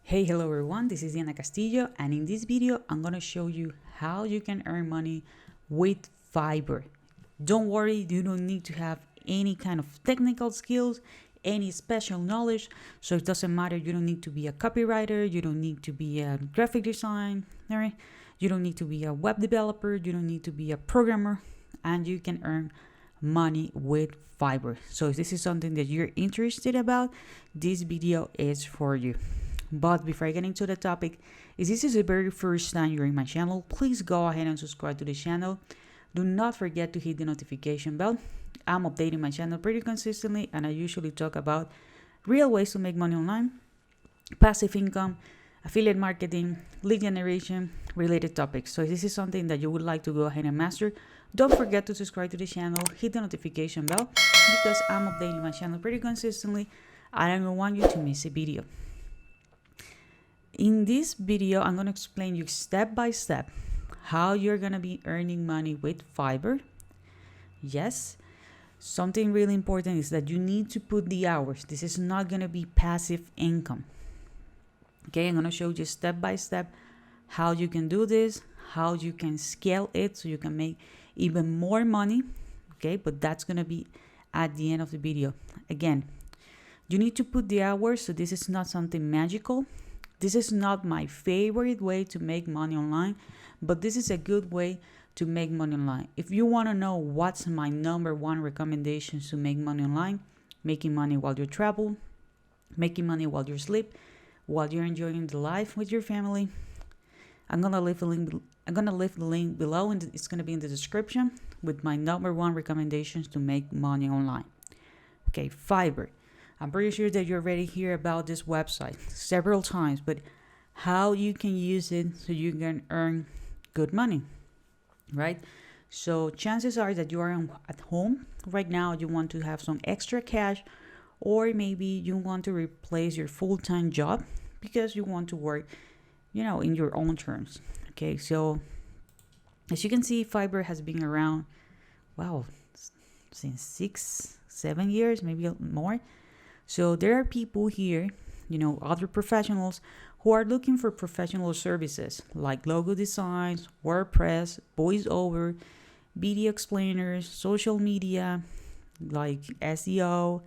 Hey, hello everyone, this is Diana Castillo, and in this video I'm gonna show you how you can earn money with Fiverr. Don't worry, you don't need to have any kind of technical skills, any special knowledge, so it doesn't matter. You don't need to be a copywriter, you don't need to be a graphic designer, you don't need to be a web developer, you don't need to be a programmer, and you can earn money with Fiverr. So if this is something that you're interested about, this video is for you. But before I get into the topic, if this is the very first time you're in my channel, please go ahead and subscribe to the channel. Do not forget to hit the notification bell. I'm updating my channel pretty consistently, and I usually talk about real ways to make money online, passive income, affiliate marketing, lead generation, related topics. So if this is something that you would like to go ahead and master, don't forget to subscribe to the channel, hit the notification bell, because I'm updating my channel pretty consistently. I don't want you to miss a video. In this video, I'm going to explain you step by step how you're going to be earning money with Fiverr. Yes, something really important is that you need to put the hours. This is not going to be passive income. Okay, I'm going to show you step by step how you can do this, how you can scale it so you can make even more money. Okay, but that's going to be at the end of the video. Again, you need to put the hours, so this is not something magical. This is not my favorite way to make money online, but this is a good way to make money online. If you want to know what's my number one recommendations to make money online, making money while you travel, making money while you sleep, while you're enjoying the life with your family, I'm gonna leave the link below, and it's gonna be in the description with my number one recommendations to make money online. Okay, Fiverr. I'm pretty sure that you already hear about this website several times, but how you can use it so you can earn good money, right? So chances are that you are at home right now, you want to have some extra cash, or maybe you want to replace your full-time job because you want to work, in your own terms. Okay, so as you can see, Fiverr has been around, since 6-7 years, maybe more. So there are people here, other professionals who are looking for professional services like logo designs, WordPress, voiceover, video explainers, social media, like SEO,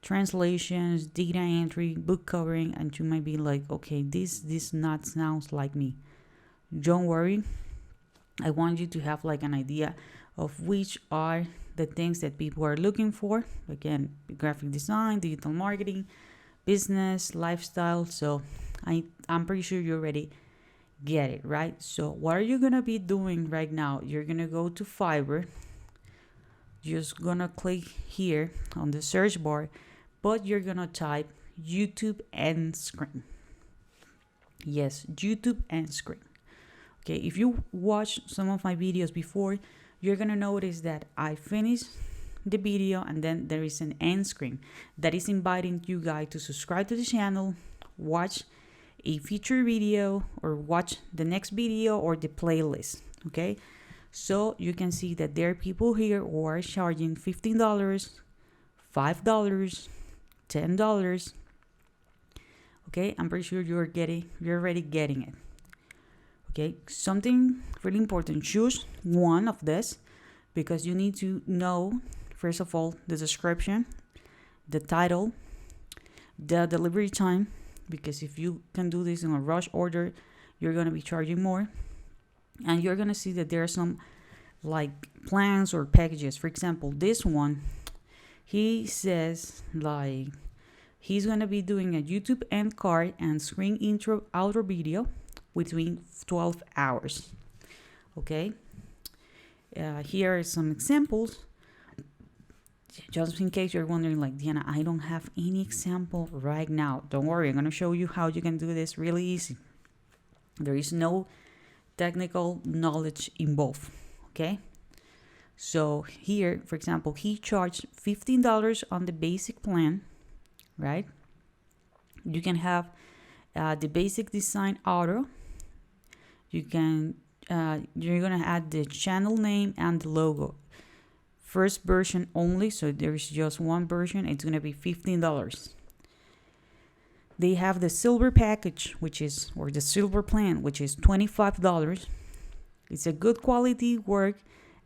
translations, data entry, book covering, and you might be like, okay, this not sounds like me. Don't worry. I want you to have like an idea of which are the things that people are looking for. Again, graphic design, digital marketing, business, lifestyle. So I'm pretty sure you already get it, right? So what are you gonna be doing right now? You're gonna go to Fiverr. Just gonna click here on the search bar, but you're gonna type YouTube end screen. Yes, YouTube end screen. Okay, if you watched some of my videos before, you're gonna notice that I finished the video and then there is an end screen that is inviting you guys to subscribe to the channel, watch a feature video, or watch the next video or the playlist. Okay, so you can see that there are people here who are charging $15, $5, $10. Okay, I'm pretty sure you're already getting it. Okay, something really important, choose one of this because you need to know, first of all, the description, the title, the delivery time, because if you can do this in a rush order, you're going to be charging more. And you're going to see that there are some like plans or packages. For example, this one, he says like he's going to be doing a YouTube end card and screen intro outro video between 12 hours. Okay, here are some examples, just in case you're wondering, like, Diana, I don't have any example right now. Don't worry, I'm going to show you how you can do this really easy. There is no technical knowledge involved. Okay, so here, for example, he charged $15 on the basic plan, right? You can have the basic design auto. You can you're gonna add the channel name and the logo. First version only, so there's just one version. It's gonna be $15. They have the silver package, which is, or the silver plan, which is $25. It's a good quality work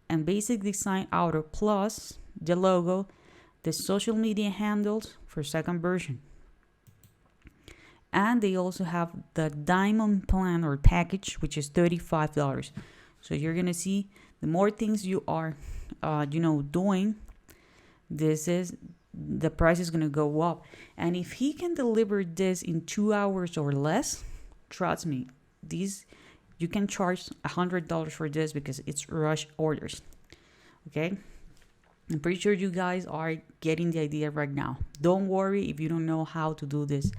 and basic design outer plus the logo, the social media handles for second version. And they also have the diamond plan or package, which is $35. So you're gonna see the more things you are, doing, the price is gonna go up. And if he can deliver this in 2 hours or less, trust me, you can charge $100 for this because it's rush orders. Okay, I'm pretty sure you guys are getting the idea right now. Don't worry if you don't know how to do this.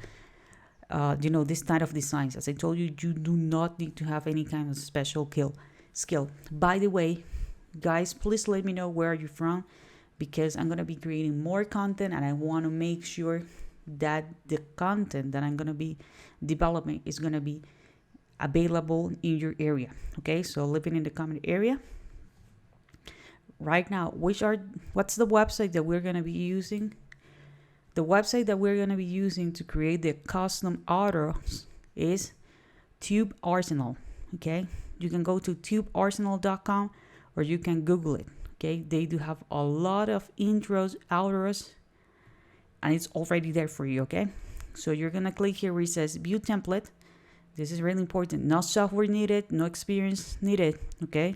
This kind of designs. As I told you, you do not need to have any kind of special skill. By the way, guys, please let me know where you're from, because I'm going to be creating more content and I want to make sure that the content that I'm going to be developing is going to be available in your area. Okay, so leave it in the comment area. Right now, what's the website that we're going to be using? The website that we're going to be using to create the custom orders is Tube Arsenal. Okay, you can go to tubearsenal.com or you can Google it. Okay, they do have a lot of intros, outros, and it's already there for you. Okay, so you're going to click here where it says view template. This is really important. No software needed, no experience needed. Okay,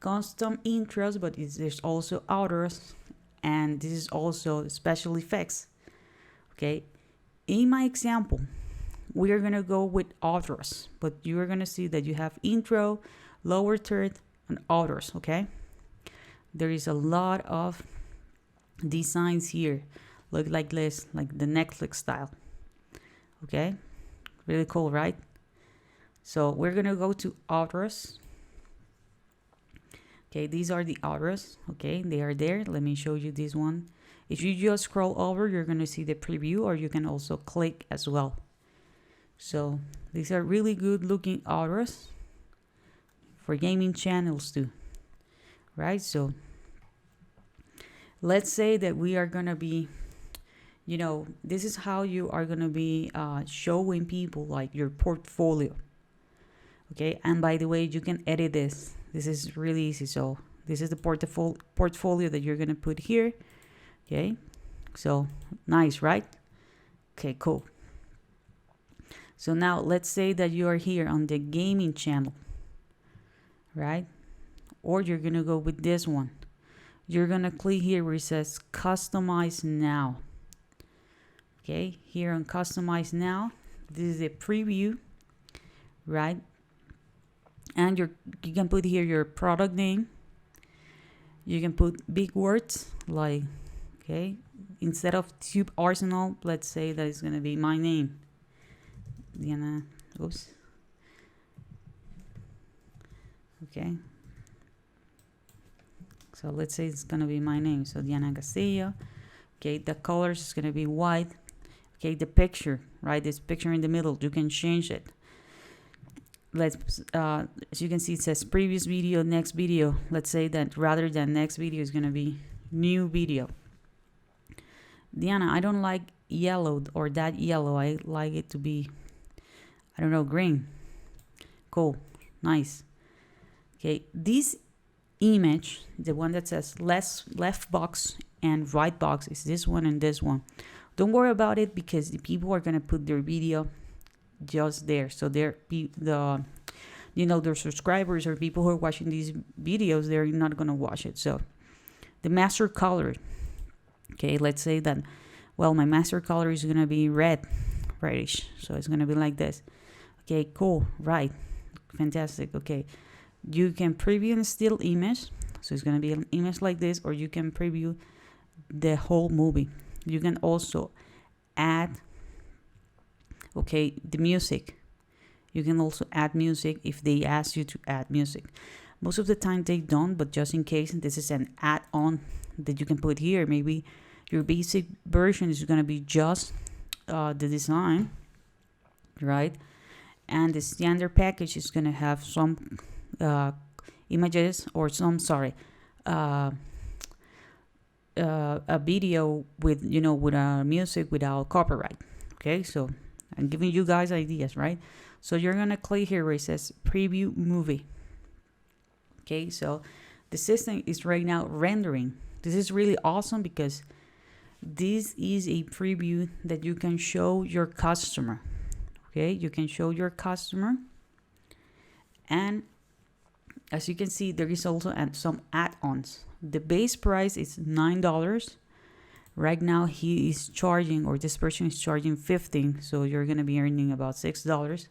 custom intros, but there's also outros. And this is also special effects. Okay, in my example, we are gonna go with outros, but you are gonna see that you have intro, lower third, and outros. Okay, there is a lot of designs here, look like this, like the Netflix style. Okay, really cool, right? So we're gonna go to outros. Okay, these are the outros. Okay, they are there. Let me show you this one. If you just scroll over, you're going to see the preview, or you can also click as well. So these are really good looking outros for gaming channels too, right? So let's say that we are going to be, this is how you are going to be showing people like your portfolio. Okay, and by the way, you can edit this. This is really easy. So this is the portfolio that you're going to put here. Okay, so nice, right? Okay, cool. So now let's say that you are here on the gaming channel, right? Or you're going to go with this one. You're going to click here where it says customize now. Okay, here on customize now, this is a preview, right? And you can put here your product name. You can put big words like, okay, instead of Tube Arsenal, let's say that it's going to be my name. Diana, oops. Okay. So let's say it's going to be my name. So Diana Castillo. Okay, the colors is going to be white. Okay, the picture, right? This picture in the middle, you can change it. As you can see, it says previous video, next video. Let's say that rather than next video is going to be new video. Diana, I don't like yellow or that yellow. I like it to be, I don't know, green. Cool. Nice. Okay, this image, the one that says left box and right box, is this one and this one. Don't worry about it because the people are going to put their video just there, so their subscribers or people who are watching these videos, they're not going to watch it. So the master color, okay, let's say that, well, my master color is going to be reddish, so it's going to be like this. Okay, cool, right, fantastic. Okay, you can preview a still image, so it's going to be an image like this, or you can preview the whole movie. You can also add, okay, the music. You can also add music if they ask you to add music. Most of the time they don't, but just in case, this is an add-on that you can put here. Maybe your basic version is going to be just the design, right? And the standard package is going to have some images or some, a video with, you know, with music without copyright. Okay, so I'm giving you guys ideas, right? So you're gonna click here where it says preview movie. Okay, so the system is right now rendering. This is really awesome because this is a preview that you can show your customer. Okay, you can show your customer, and as you can see, there is also some add-ons. The base price is $9. Right now he is charging, or this person is charging 15, so you're gonna be earning about $6.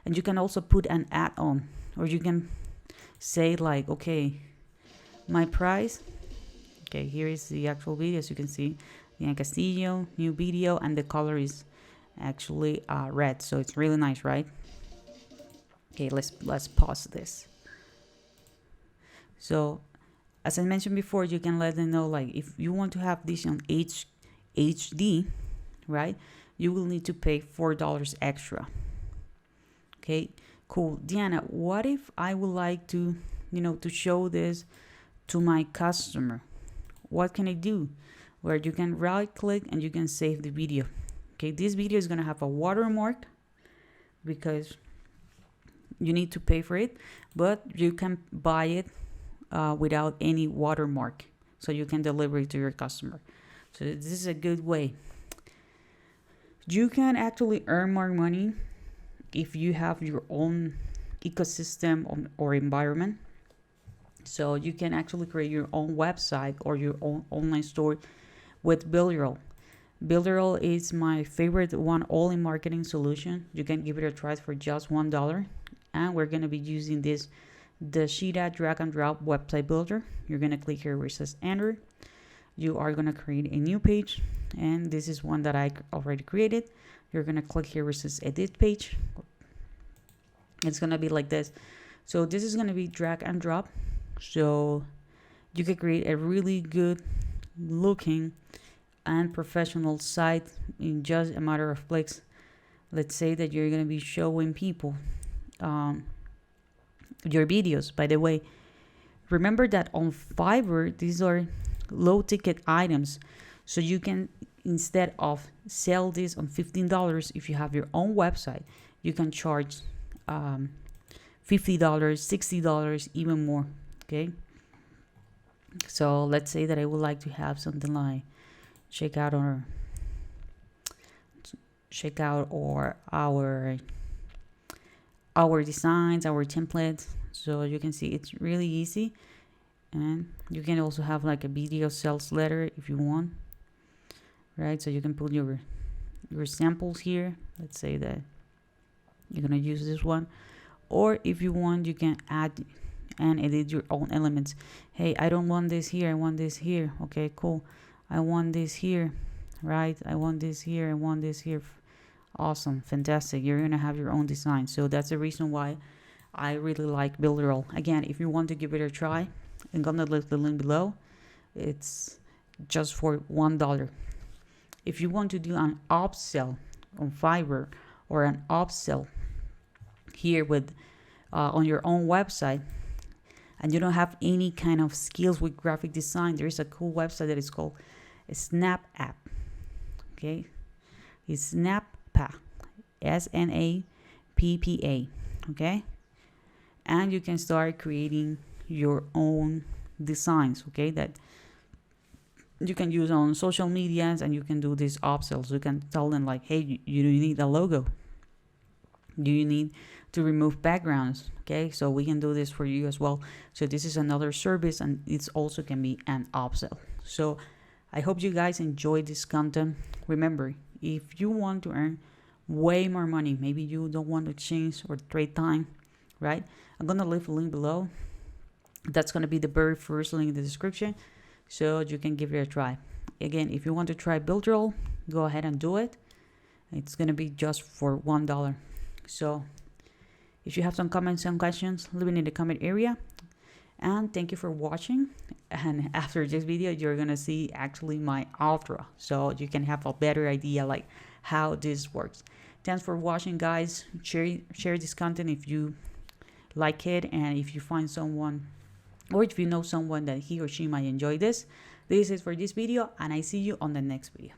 And you can also put an add-on, or you can say like, okay, my price, okay, here is the actual video. As you can see, Diana Castillo, new video, and the color is actually red, so it's really nice, right? Okay, let's pause this. So as I mentioned before, you can let them know, like, if you want to have this on HD, right, you will need to pay $4 extra. Okay, cool. Diana, what if I would like to, you know, to show this to my customer? What can I do? Where you can right click and you can save the video. Okay, this video is gonna have a watermark because you need to pay for it, but you can buy it without any watermark, so you can deliver it to your customer. So this is a good way. You can actually earn more money if you have your own ecosystem or environment. So you can actually create your own website or your own online store with Builderall. Builderall is my favorite one all-in marketing solution. You can give it a try for just $1, and we're going to be using the Shida drag and drop website builder. You're going to click here where it says enter. You are going to create a new page, and this is one that I already created. You're going to click here where it says edit page. It's going to be like this. So this is going to be drag and drop, so you can create a really good looking and professional site in just a matter of clicks. Let's say that you're going to be showing people your videos. By the way, remember that on Fiverr, these are low ticket items, so you can, instead of sell this on $15, if you have your own website, you can charge $50, $60, even more. Okay, so let's say that I would like to have something like check out our designs, our templates. So you can see it's really easy, and you can also have like a video sales letter if you want, right? So you can put your samples here. Let's say that you're gonna use this one, or if you want, you can add and edit your own elements. Hey, I don't want this here, I want this here. Okay, cool. I want this here, right? I want this here, I want this here. Awesome, fantastic. You're gonna have your own design. So that's the reason why I really like Builderall. Again, if you want to give it a try, I'm gonna leave the link below. It's just for $1. If you want to do an upsell on Fiverr or an upsell here with on your own website, and you don't have any kind of skills with graphic design, there is a cool website that is called Snap App. Okay, it's Snappa, SNAPPA. Okay, and you can start creating your own designs. Okay, that you can use on social medias, and you can do these upsells. You can tell them like, hey, you need a logo. Do you need to remove backgrounds? Okay, so we can do this for you as well. So this is another service, and it's also can be an upsell. So I hope you guys enjoy this content. Remember, if you want to earn way more money, maybe you don't want to change or trade time, right? I'm gonna leave a link below. That's gonna be the very first link in the description, so you can give it a try. Again, if you want to try Builderall, go ahead and do it. It's gonna be just for $1. So if you have some comments and questions, leave it in the comment area. And thank you for watching. And after this video, you're gonna see actually my outro, so you can have a better idea like how this works. Thanks for watching, guys. Share this content if you like it, and if you find someone, or if you know someone that he or she might enjoy this, This is for this video, and I see you on the next video.